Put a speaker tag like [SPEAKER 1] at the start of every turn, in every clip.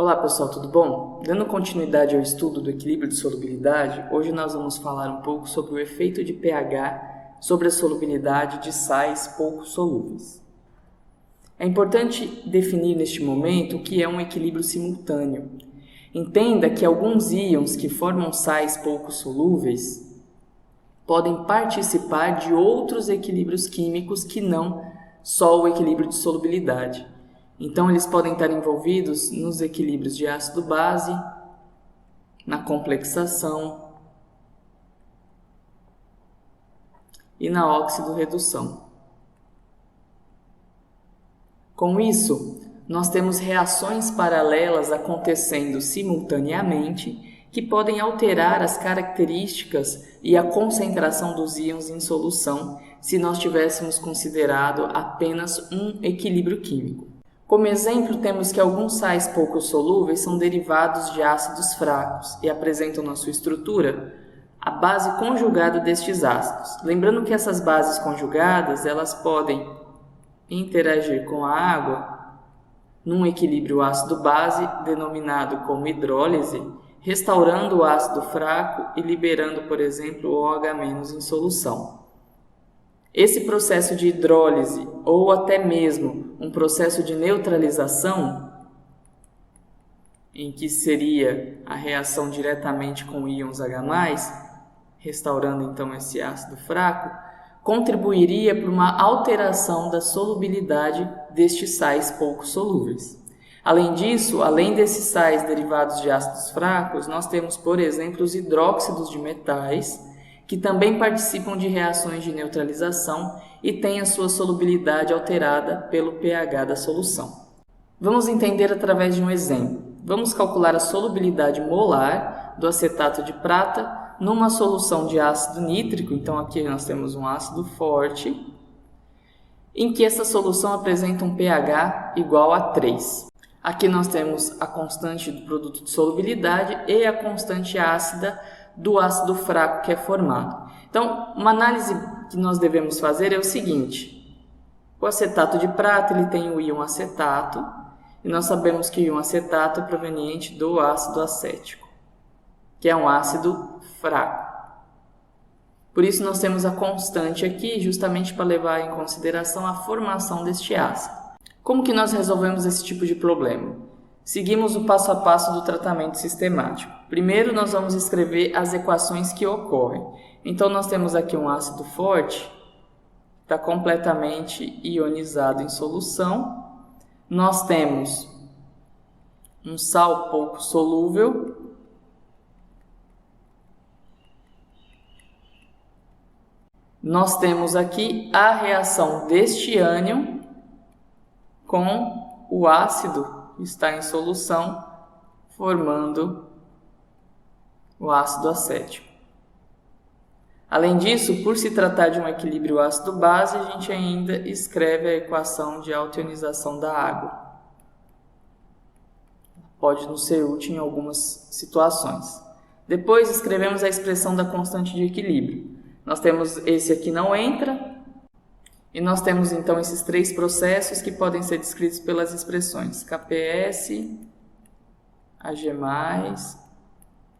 [SPEAKER 1] Olá pessoal, tudo bom? Dando continuidade ao estudo do equilíbrio de solubilidade, hoje nós vamos falar um pouco sobre o efeito de pH sobre a solubilidade de sais pouco solúveis. É importante definir neste momento o que é um equilíbrio simultâneo. Entenda que alguns íons que formam sais pouco solúveis podem participar de outros equilíbrios químicos que não só o equilíbrio de solubilidade. Então, eles podem estar envolvidos nos equilíbrios de ácido-base, na complexação e na óxido-redução. Com isso, nós temos reações paralelas acontecendo simultaneamente que podem alterar as características e a concentração dos íons em solução se nós tivéssemos considerado apenas um equilíbrio químico. Como exemplo, temos que alguns sais pouco solúveis são derivados de ácidos fracos e apresentam na sua estrutura a base conjugada destes ácidos. Lembrando que essas bases conjugadas elas podem interagir com a água num equilíbrio ácido-base denominado como hidrólise, restaurando o ácido fraco e liberando, por exemplo, o OH- em solução. Esse processo de hidrólise, ou até mesmo um processo de neutralização, em que seria a reação diretamente com íons H+, restaurando então esse ácido fraco, contribuiria para uma alteração da solubilidade destes sais pouco solúveis. Além disso, além desses sais derivados de ácidos fracos, nós temos, por exemplo, os hidróxidos de metais, que também participam de reações de neutralização e têm a sua solubilidade alterada pelo pH da solução. Vamos entender através de um exemplo. Vamos calcular a solubilidade molar do acetato de prata numa solução de ácido nítrico. Então aqui nós temos um ácido forte, em que essa solução apresenta um pH igual a 3. Aqui nós temos a constante do produto de solubilidade e a constante ácida do ácido fraco que é formado. Então, uma análise que nós devemos fazer é o seguinte: o acetato de prata ele tem o íon acetato, e nós sabemos que o íon acetato é proveniente do ácido acético, que é um ácido fraco. Por isso, nós temos a constante aqui, justamente para levar em consideração a formação deste ácido. Como que nós resolvemos esse tipo de problema? Seguimos o passo a passo do tratamento sistemático. Primeiro, nós vamos escrever as equações que ocorrem. Então, nós temos aqui um ácido forte, está completamente ionizado em solução. Nós temos um sal pouco solúvel. Nós temos aqui a reação deste ânion com o ácido que está em solução, formando o ácido acético. Além disso, por se tratar de um equilíbrio ácido-base, a gente ainda escreve a equação de altionização da água. Pode nos ser útil em algumas situações. Depois escrevemos a expressão da constante de equilíbrio. Nós temos esse aqui não entra, e nós temos então esses três processos que podem ser descritos pelas expressões KPS, Ag+,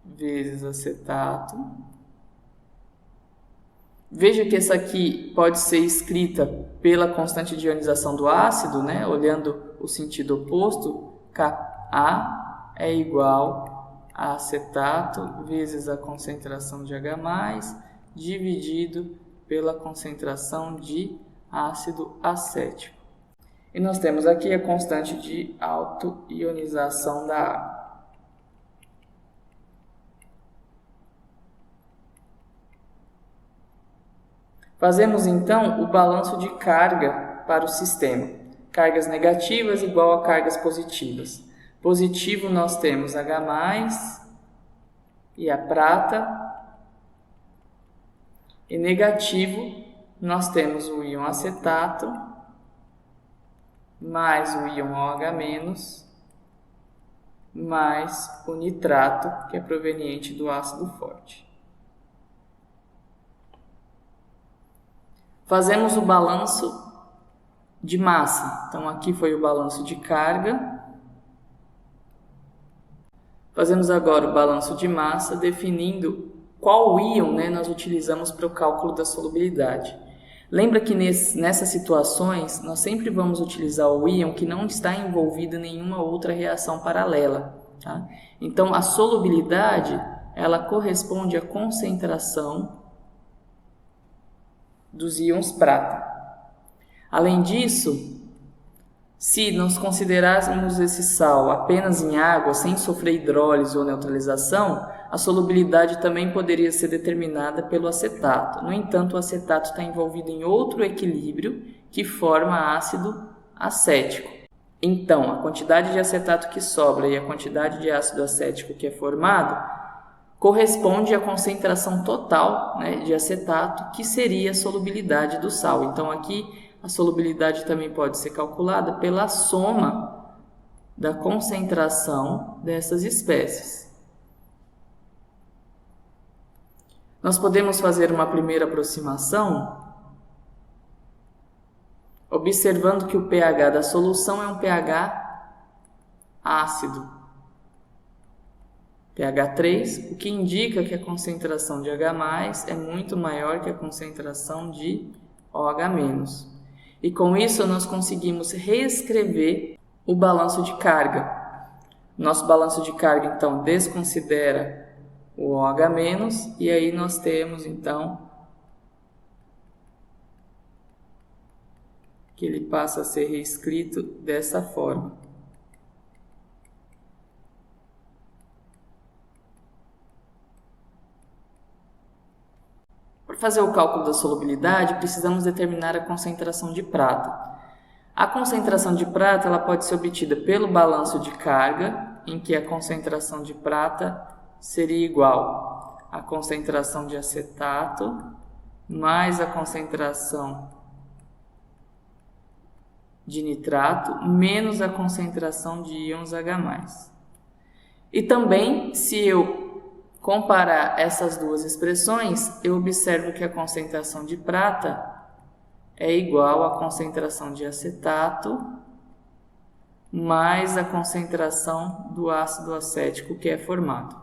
[SPEAKER 1] vezes acetato. Veja que essa aqui pode ser escrita pela constante de ionização do ácido, olhando o sentido oposto. Ka é igual a acetato vezes a concentração de H+, dividido pela concentração de ácido acético. E nós temos aqui a constante de autoionização da água. Fazemos então o balanço de carga para o sistema. Cargas negativas igual a cargas positivas. Positivo nós temos H+, e a prata. E negativo nós temos o íon acetato mais o íon OH-, mais o nitrato, que é proveniente do ácido forte. Fazemos o balanço de massa. Então, aqui foi o balanço de carga Fazemos agora o balanço de massa, definindo qual íon, nós utilizamos para o cálculo da solubilidade. Lembra que nessas situações, nós sempre vamos utilizar o íon que não está envolvido em nenhuma outra reação paralela. Tá? Então, a solubilidade, ela corresponde à concentração dos íons prata. Além disso, se nós considerarmos esse sal apenas em água, sem sofrer hidrólise ou neutralização, a solubilidade também poderia ser determinada pelo acetato. No entanto, o acetato está envolvido em outro equilíbrio que forma ácido acético. Então, a quantidade de acetato que sobra e a quantidade de ácido acético que é formado corresponde à concentração total, de acetato, que seria a solubilidade do sal. Então, aqui a solubilidade também pode ser calculada pela soma da concentração dessas espécies. Nós podemos fazer uma primeira aproximação observando que o pH da solução é um pH ácido, pH 3, o que indica que a concentração de H+, é muito maior que a concentração de OH-. E com isso nós conseguimos reescrever o balanço de carga. Nosso balanço de carga, então, desconsidera o OH-, e aí nós temos, então, que ele passa a ser reescrito dessa forma. Para fazer o cálculo da solubilidade, precisamos determinar a concentração de prata. A concentração de prata ela pode ser obtida pelo balanço de carga, em que a concentração de prata seria igual à concentração de acetato mais a concentração de nitrato menos a concentração de íons H+. E também, se eu comparar essas duas expressões, eu observo que a concentração de prata é igual à concentração de acetato mais a concentração do ácido acético que é formado.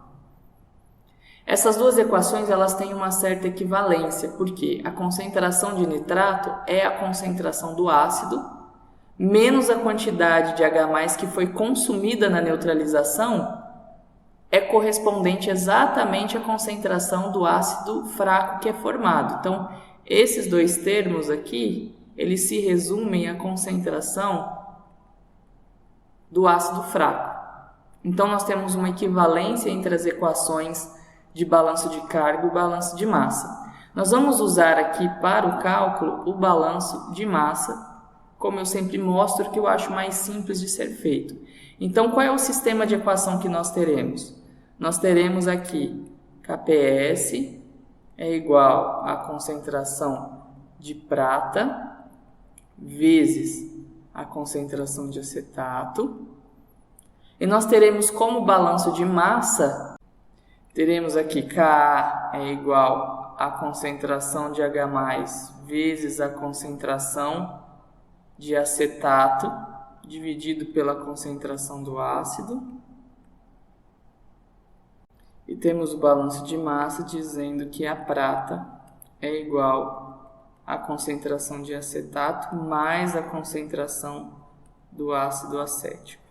[SPEAKER 1] Essas duas equações elas têm uma certa equivalência, porque a concentração de nitrato é a concentração do ácido menos a quantidade de H+ que foi consumida na neutralização é correspondente exatamente à concentração do ácido fraco que é formado. Então, esses dois termos aqui, eles se resumem à concentração do ácido fraco. Então, nós temos uma equivalência entre as equações de balanço de carga e o balanço de massa. Nós vamos usar aqui para o cálculo o balanço de massa, como eu sempre mostro, que eu acho mais simples de ser feito. Então, qual é o sistema de equação que nós teremos? Nós teremos aqui KPS é igual à concentração de prata vezes a concentração de acetato. E nós teremos como balanço de massa, teremos aqui Ka é igual à concentração de H+ vezes a concentração de acetato dividido pela concentração do ácido. E temos o balanço de massa dizendo que a prata é igual à concentração de acetato mais a concentração do ácido acético.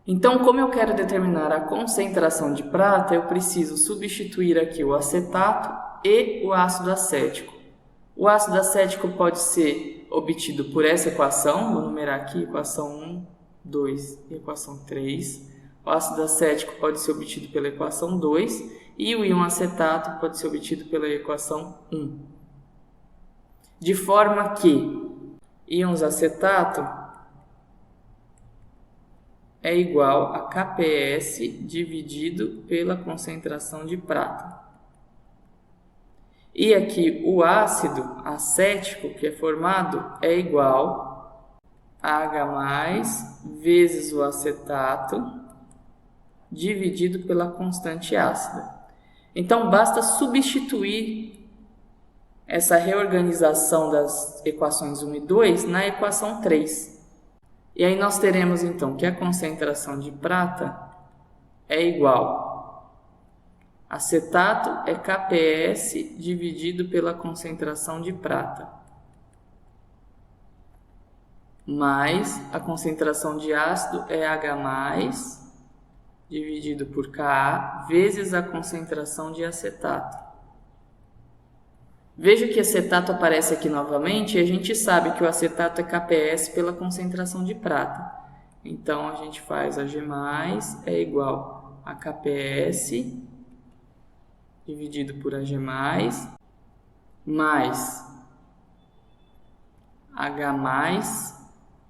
[SPEAKER 1] Então, como eu quero determinar a concentração de prata, eu preciso substituir aqui o acetato e o ácido acético. O ácido acético pode ser obtido por essa equação, vou numerar aqui equação 1, 2 e equação 3. O ácido acético pode ser obtido pela equação 2 e o íon acetato pode ser obtido pela equação 1. De forma que íons acetato é igual a KPS dividido pela concentração de prata. E aqui o ácido acético que é formado é igual a H+ vezes o acetato dividido pela constante ácida. Então, basta substituir essa reorganização das equações 1 e 2 na equação 3. E aí nós teremos então que a concentração de prata é igual. Acetato é KPS dividido pela concentração de prata, mais a concentração de ácido é H+, dividido por Ka, vezes a concentração de acetato. Veja que acetato aparece aqui novamente e a gente sabe que o acetato é KPS pela concentração de prata. Então, a gente faz AG+ é igual a KPS dividido por AG+, mais H+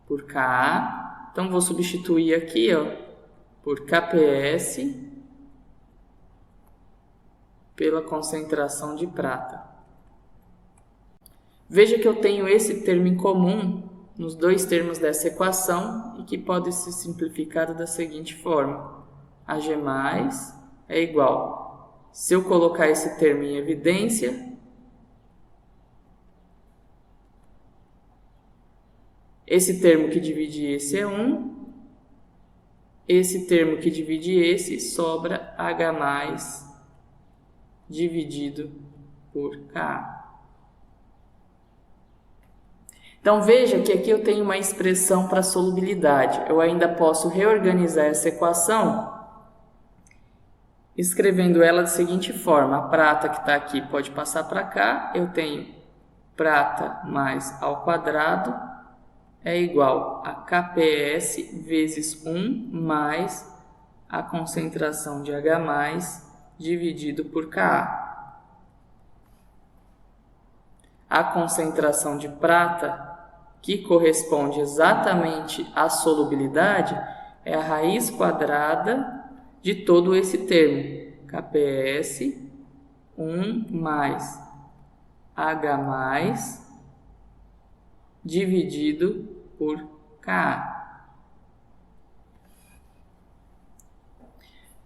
[SPEAKER 1] por Ka. Então, vou substituir aqui por KPS pela concentração de prata. Veja que eu tenho esse termo em comum nos dois termos dessa equação e que pode ser simplificado da seguinte forma. AG+ é igual. Se eu colocar esse termo em evidência, esse termo que divide esse é 1, esse termo que divide esse sobra H+ dividido por Ka. Então veja que aqui eu tenho uma expressão para solubilidade. Eu ainda posso reorganizar essa equação escrevendo ela da seguinte forma. A prata que está aqui pode passar para cá. Eu tenho prata mais ao quadrado é igual a KPS vezes 1 mais a concentração de H+ dividido por Ka. A concentração de prata, que corresponde exatamente à solubilidade, é a raiz quadrada de todo esse termo. KPS 1 mais H+ dividido por Ka.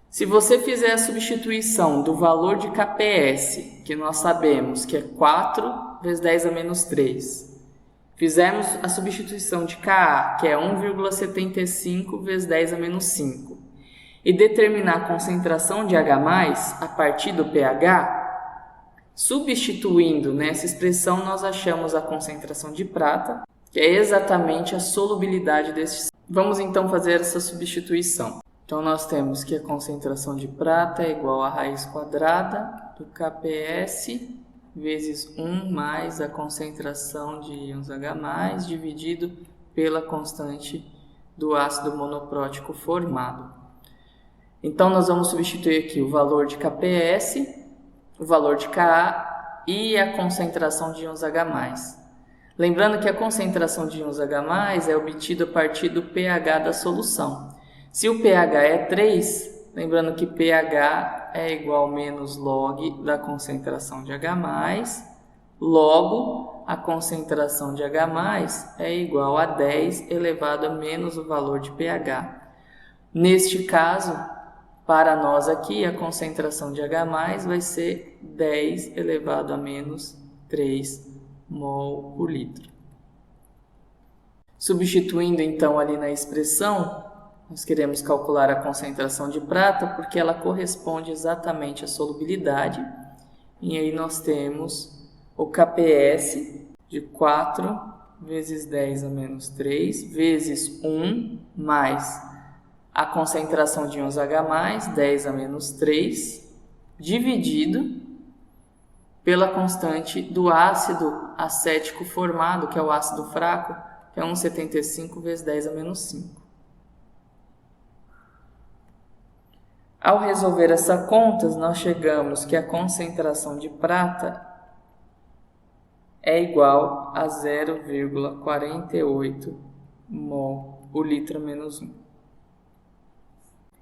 [SPEAKER 1] Se você fizer a substituição do valor de KPS, que nós sabemos que é 4 vezes 10 a menos 3, fizermos a substituição de Ka, que é 1,75 vezes 10 a menos 5, e determinar a concentração de H+ a partir do pH, substituindo nessa expressão, nós achamos a concentração de prata, que é exatamente a solubilidade desse. Vamos então fazer essa substituição. Então, nós temos que a concentração de prata é igual a raiz quadrada do KPS vezes 1 mais a concentração de íons H+, dividido pela constante do ácido monoprótico formado. Então, nós vamos substituir aqui o valor de KPS, o valor de Ka e a concentração de íons H+. Lembrando que a concentração de íons H+ é obtida a partir do pH da solução. Se o pH é 3, lembrando que pH é igual menos log da concentração de H+, logo a concentração de H+ é igual a 10 elevado a menos o valor de pH. Neste caso, para nós aqui, a concentração de H+ vai ser 10 elevado a menos 3 mol por litro. Substituindo então ali na expressão, nós queremos calcular a concentração de prata porque ela corresponde exatamente à solubilidade. E aí nós temos o KPS de 4 vezes 10 a menos 3 vezes 1 mais a concentração de íons H+, 10 a menos 3, dividido pela constante do ácido acético formado, que é o ácido fraco, que é 1,75 vezes 10 a menos 5. Ao resolver essa conta, nós chegamos que a concentração de prata é igual a 0,48 mol por litro menos 1.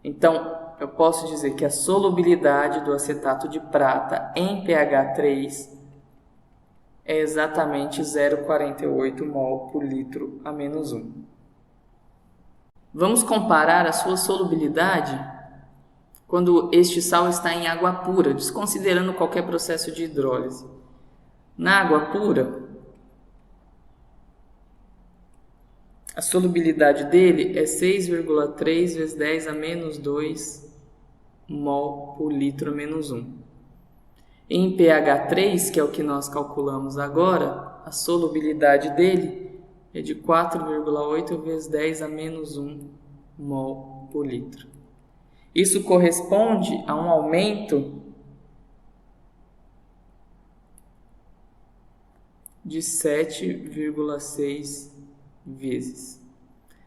[SPEAKER 1] Então, eu posso dizer que a solubilidade do acetato de prata em pH 3 é exatamente 0,48 mol por litro a menos 1. Vamos comparar a sua solubilidade quando este sal está em água pura, desconsiderando qualquer processo de hidrólise. Na água pura, A solubilidade dele é 6,3 vezes 10 a menos 2 mol por litro menos 1. Em pH 3, que é o que nós calculamos agora, a solubilidade dele é de 4,8 vezes 10 a menos 1 mol por litro. Isso corresponde a um aumento de 7,6 vezes.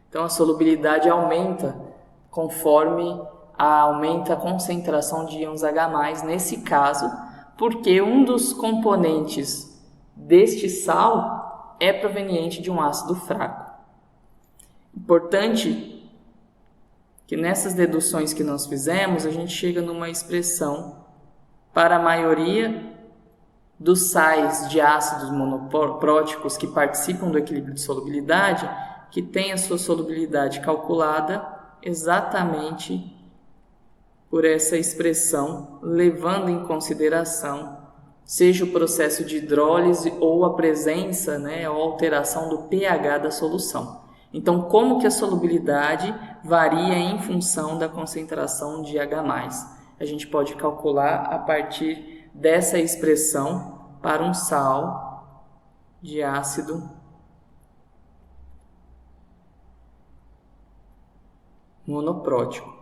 [SPEAKER 1] Então a solubilidade aumenta conforme aumenta a concentração de íons H+, nesse caso, porque um dos componentes deste sal é proveniente de um ácido fraco. Importante que nessas deduções que nós fizemos, a gente chega numa expressão para a maioria dos sais de ácidos monopróticos que participam do equilíbrio de solubilidade, que tem a sua solubilidade calculada exatamente por essa expressão, levando em consideração seja o processo de hidrólise ou a presença, ou alteração do pH da solução. Então, como que a solubilidade varia em função da concentração de H+? A gente pode calcular a partir dessa expressão para um sal de ácido monoprótico.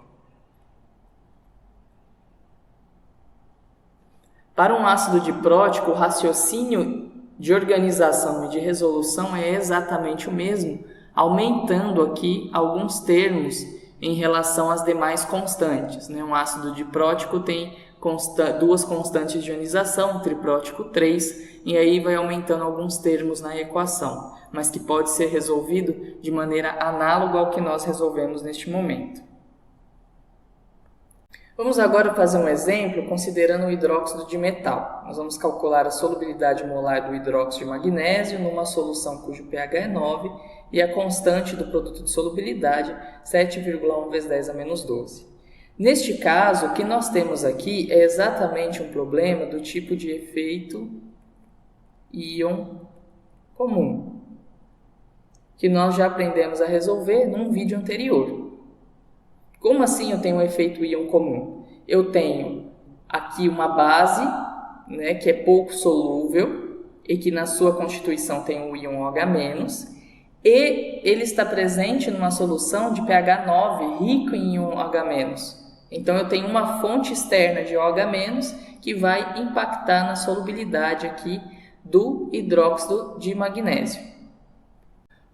[SPEAKER 1] Para um ácido diprótico, o raciocínio de organização e de resolução é exatamente o mesmo, aumentando aqui alguns termos em relação às demais constantes. Um ácido diprótico tem duas constantes de ionização, triprótico 3, e aí vai aumentando alguns termos na equação, mas que pode ser resolvido de maneira análoga ao que nós resolvemos neste momento. Vamos agora fazer um exemplo considerando o hidróxido de metal. Nós vamos calcular a solubilidade molar do hidróxido de magnésio numa solução cujo pH é 9 e a constante do produto de solubilidade 7,1 vezes 10 a menos 12. Neste caso, o que nós temos aqui é exatamente um problema do tipo de efeito íon comum, que nós já aprendemos a resolver num vídeo anterior. Como assim eu tenho um efeito íon comum? Eu tenho aqui uma base, que é pouco solúvel e que na sua constituição tem o íon OH-, e ele está presente numa solução de pH 9, rico em íon OH-. Então eu tenho uma fonte externa de OH- que vai impactar na solubilidade aqui do hidróxido de magnésio.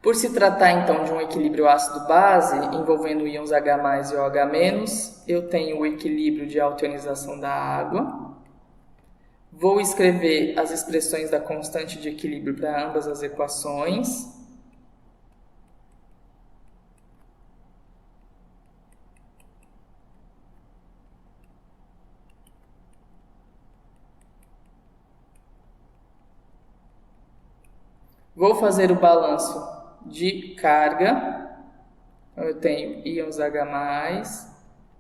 [SPEAKER 1] Por se tratar então de um equilíbrio ácido-base envolvendo íons H+ e OH-, eu tenho o equilíbrio de altionização da água. Vou escrever as expressões da constante de equilíbrio para ambas as equações. Vou fazer o balanço de carga. Eu tenho íons H+,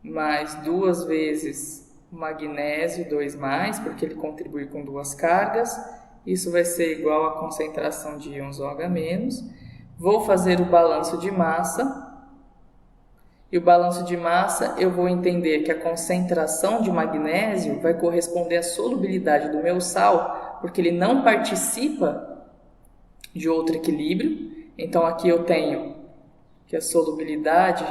[SPEAKER 1] mais 2 vezes magnésio, 2+, porque ele contribui com 2 cargas. Isso vai ser igual à concentração de íons OH-. Vou fazer o balanço de massa. E o balanço de massa, eu vou entender que a concentração de magnésio vai corresponder à solubilidade do meu sal, porque ele não participa de outro equilíbrio. Então aqui eu tenho que a solubilidade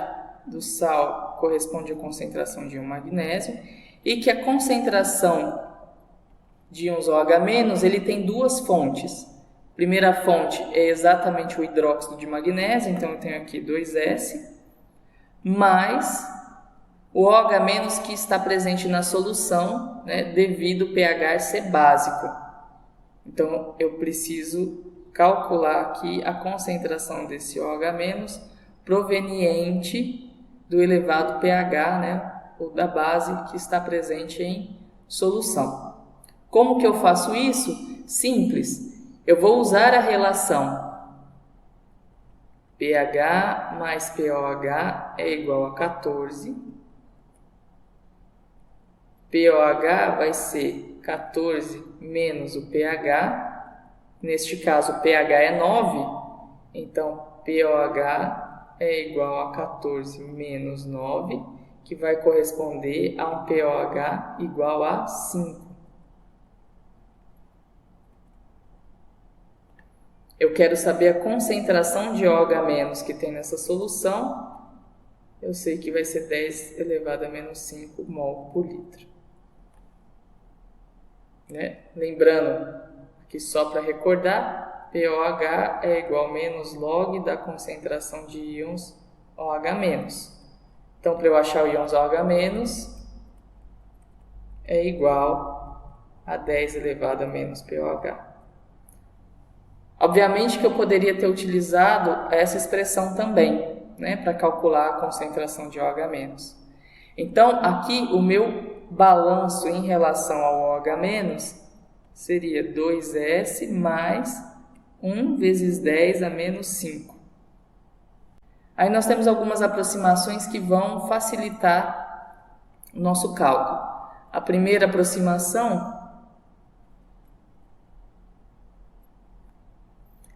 [SPEAKER 1] do sal corresponde à concentração de íon magnésio e que a concentração de íons OH- ele tem duas fontes. A primeira fonte é exatamente o hidróxido de magnésio, então eu tenho aqui 2S, mais o OH- que está presente na solução, devido ao pH ser básico. Então eu preciso calcular aqui a concentração desse OH- proveniente do elevado pH, ou da base que está presente em solução. Como que eu faço isso? Simples. Eu vou usar a relação pH mais pOH é igual a 14. pOH vai ser 14 menos o pH. Neste caso, o pH é 9, então POH é igual a 14 menos 9, que vai corresponder a um POH igual a 5. Eu quero saber a concentração de OH- que tem nessa solução. Eu sei que vai ser 10 elevado a menos 5 mol por litro. Né? Lembrando, aqui só para recordar, POH é igual a menos log da concentração de íons OH-. Então, para eu achar o íons OH-, é igual a 10 elevado a menos POH. Obviamente que eu poderia ter utilizado essa expressão também, né, para calcular a concentração de OH-. Então, aqui o meu balanço em relação ao OH- seria 2S mais 1 vezes 10 a menos 5. Aí nós temos algumas aproximações que vão facilitar o nosso cálculo. A primeira aproximação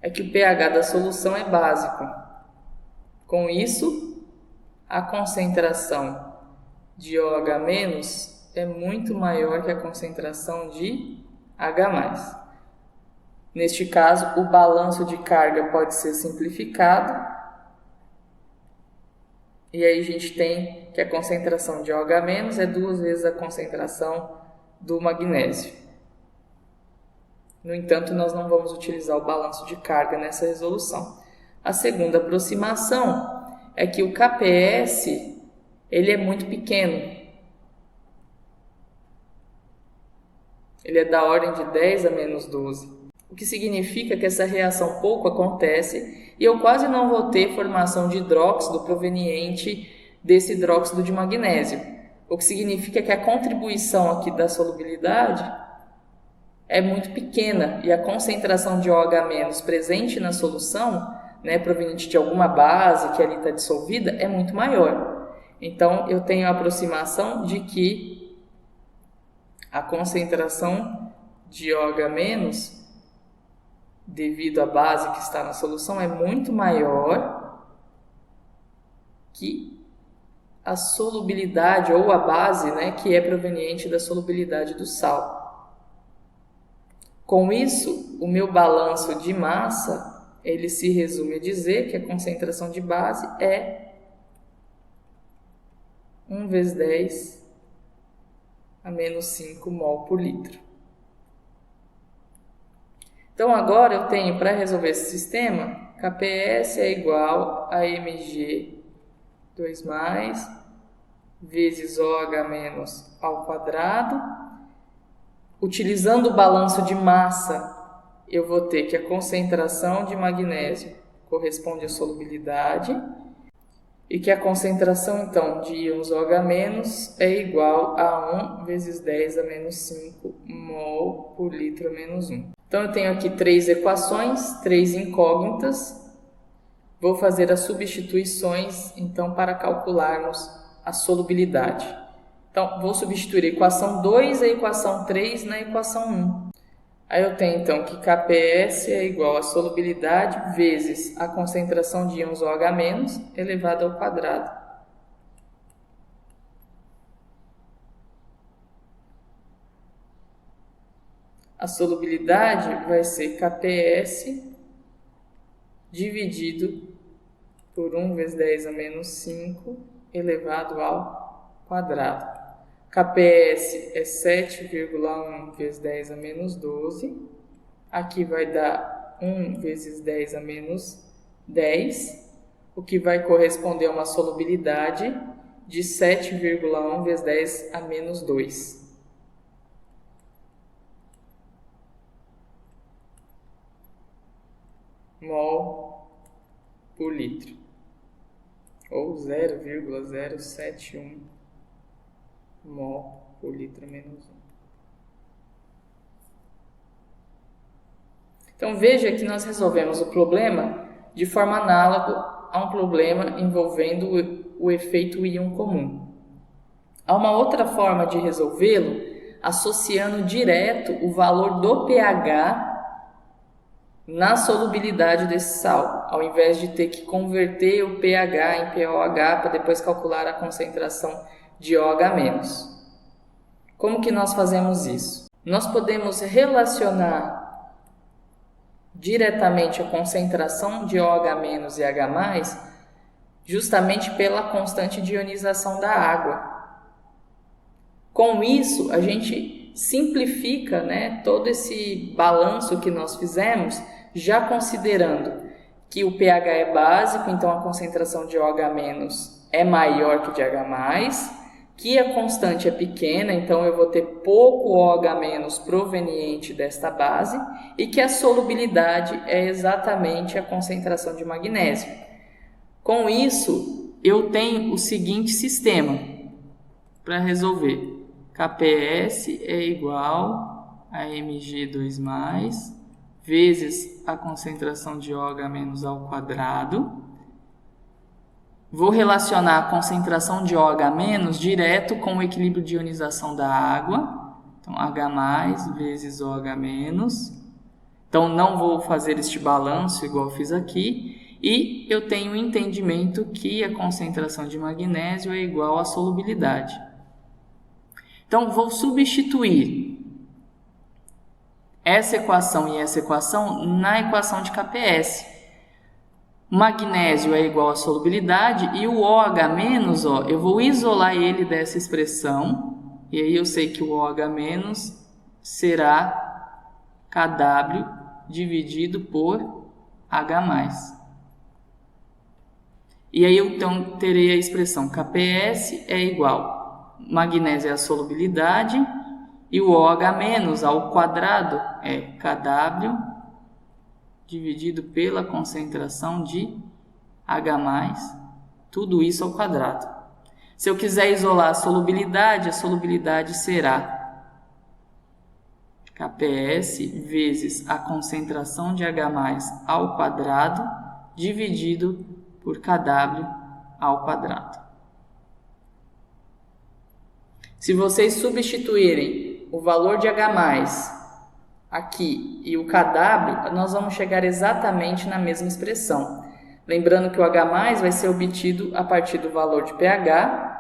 [SPEAKER 1] é que o pH da solução é básico. Com isso, a concentração de OH- é muito maior que a concentração de H+. Neste caso, o balanço de carga pode ser simplificado. E aí a gente tem que a concentração de OH- é 2 vezes a concentração do magnésio. No entanto, nós não vamos utilizar o balanço de carga nessa resolução. A segunda aproximação é que o KPS ele é muito pequeno. Ele é da ordem de 10 a menos 12. O que significa que essa reação pouco acontece e eu quase não vou ter formação de hidróxido proveniente desse hidróxido de magnésio. O que significa que a contribuição aqui da solubilidade é muito pequena e a concentração de OH- presente na solução, né, proveniente de alguma base que ali está dissolvida, é muito maior. Então, eu tenho a aproximação de que a concentração de OH-, devido à base que está na solução, é muito maior que a solubilidade ou a base, né, que é proveniente da solubilidade do sal. Com isso, o meu balanço de massa, ele se resume a dizer que a concentração de base é 1 vezes 10 a menos 5 mol por litro. Então, agora eu tenho, para resolver esse sistema, KPS é igual a Mg 2+, vezes OH- ao quadrado. Utilizando o balanço de massa, eu vou ter que a concentração de magnésio corresponde à solubilidade e que a concentração, então, de íons OH- é igual a 1 vezes 10 a menos 5 mol por litro a menos 1. Então, eu tenho aqui 3 equações, 3 incógnitas. Vou fazer as substituições, então, para calcularmos a solubilidade. Então, vou substituir a equação 2 e a equação 3 na equação 1. Aí eu tenho, então, que KPS é igual a solubilidade vezes a concentração de íons OH- elevado ao quadrado. A solubilidade vai ser KPS dividido por 1 vezes 10 a menos 5 elevado ao quadrado. KPS é 7,1 vezes 10 a menos 12. Aqui vai dar 1 vezes 10 a menos 10, o que vai corresponder a uma solubilidade de 7,1 vezes 10 a menos 2. Mol por litro, ou 0,071 mol por litro menos 1. Então veja que nós resolvemos o problema de forma análoga a um problema envolvendo o efeito íon comum. Há uma outra forma de resolvê-lo associando direto o valor do pH na solubilidade desse sal, ao invés de ter que converter o pH em pOH para depois calcular a concentração de OH-. Como que nós fazemos isso? Nós podemos relacionar diretamente a concentração de OH- e H+, justamente pela constante de ionização da água. Com isso, a gente simplifica, né, todo esse balanço que nós fizemos, já considerando que o pH é básico, então a concentração de OH- é maior que de H+, que a constante é pequena, então eu vou ter pouco OH- proveniente desta base, e que a solubilidade é exatamente a concentração de magnésio. Com isso, eu tenho o seguinte sistema para resolver. KPS é igual a Mg2+, vezes a concentração de OH- ao quadrado. Vou relacionar a concentração de OH- direto com o equilíbrio de ionização da água. Então, H+ vezes OH-. Então, não vou fazer este balanço igual eu fiz aqui. E eu tenho o entendimento que a concentração de magnésio é igual à solubilidade. Então, vou substituir essa equação e essa equação na equação de KPS. Magnésio é igual à solubilidade e o OH-, ó, eu vou isolar ele dessa expressão. E aí eu sei que o OH- será Kw dividido por H+. E aí eu então terei a expressão KPS é igual, magnésio é a solubilidade, e o OH- ao quadrado é Kw dividido pela concentração de H+, tudo isso ao quadrado. Se eu quiser isolar a solubilidade será KPS vezes a concentração de H+ ao quadrado dividido por Kw ao quadrado. Se vocês substituírem o valor de H+ aqui e o Kw, nós vamos chegar exatamente na mesma expressão. Lembrando que o H+ vai ser obtido a partir do valor de pH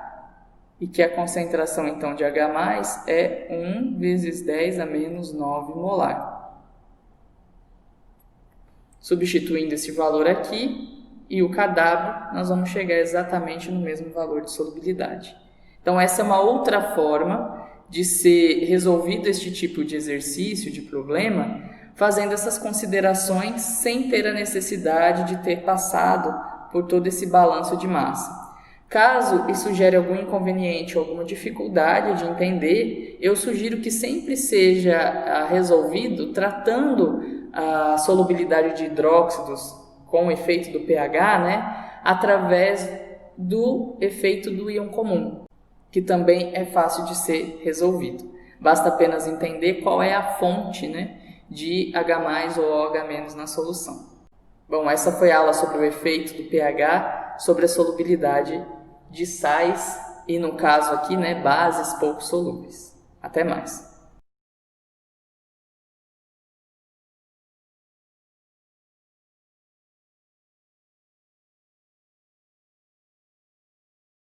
[SPEAKER 1] e que a concentração então de H+ é 1 vezes 10 a menos 9 molar. Substituindo esse valor aqui e o Kw, nós vamos chegar exatamente no mesmo valor de solubilidade. Então essa é uma outra forma de ser resolvido este tipo de exercício, de problema, fazendo essas considerações sem ter a necessidade de ter passado por todo esse balanço de massa. Caso isso gere algum inconveniente ou alguma dificuldade de entender, eu sugiro que sempre seja resolvido tratando a solubilidade de hidróxidos com o efeito do pH, né, através do efeito do íon comum, que também é fácil de ser resolvido. Basta apenas entender qual é a fonte, né, de H+ ou OH- na solução. Bom, essa foi a aula sobre o efeito do pH sobre a solubilidade de sais e, no caso aqui, né, bases pouco solúveis. Até mais!